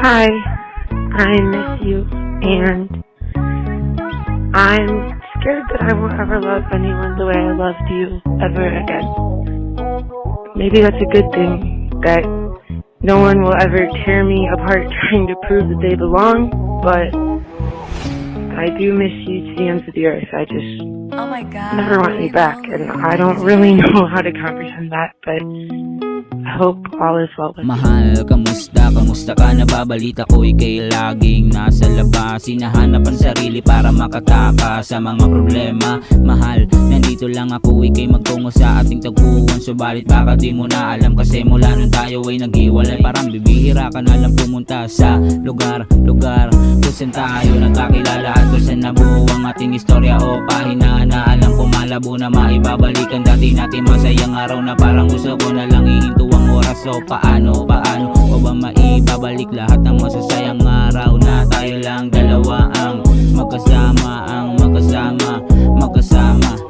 Hi, I miss you, and I'm scared that I won't ever love anyone the way I loved you ever again. Maybe that's a good thing, that no one will ever tear me apart trying to prove that they belong, but I do miss you to the ends of the earth. I just never want you back, and I don't really know how to comprehend that, but I hope all is well with you. Mahal, kamusta? Kamusta ka? Nababalita ko ika'y laging nasa labas. Hinahanap ang sarili para makatakas sa mga problema. Mahal, nandito lang ako, ika'y magtungo sa ating tagpuan. Subalit baka di mo na alam kasi mula nung tayo ay nag-iwalay. Parang bibihira ka na lang pumunta sa lugar kung saan tayo nagkakilala at kung saan nabuo ang ating istorya o pahina na alam ko malabo na maibabalik ang dati natin masayang araw na parang gusto ko na lang ihinto ang oras. So paano o ba maibabalik lahat ng masasayang araw na tayo lang dalawa ang magkasama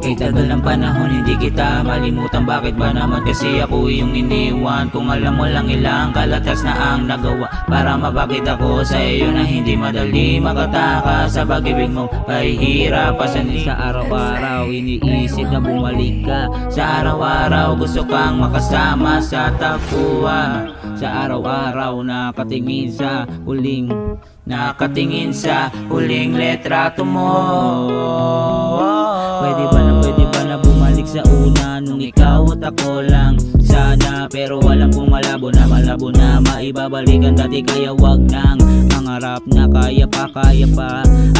kay tagal ng panahon hindi kita malimutan. Bakit ba naman kasi ako iyong iniwan? Kung alam mo lang ilang kalatas na ang nagawa para mabakit ako sa iyo na hindi madali makatakas sa pag-ibig mong pahihirapan. Sa araw-araw iniisip na bumalik ka. Sa araw-araw gusto kang makasama sa tagpuan. Sa araw-araw nakatingin sa huling letrato mo. Pwede ba na bumalik sa una nung ikaw at ako lang sana. Pero alam kong malabo na maibabalikan dati, kaya wag nang mangarap na kaya pa.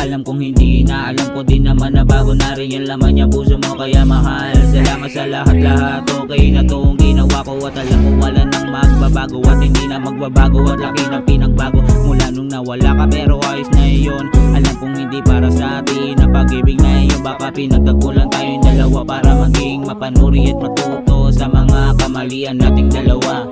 Alam kong hindi na, alam ko din naman na bago na rin yung laman niya puso mo. Kaya mahal, salamat sa lahat. Okay na to ang ginawa ko at alam ko wala nang magbabago at hindi na magbabago at laki na pinagbago mula nung nawala ka. Pero ayos na yun, alam kong hindi para sa atin ang pag-ibig na iyon. Baka pinagtagpuan tayong dalawa para maging mapanuri at matuto sa mga kamalian nating dalawa.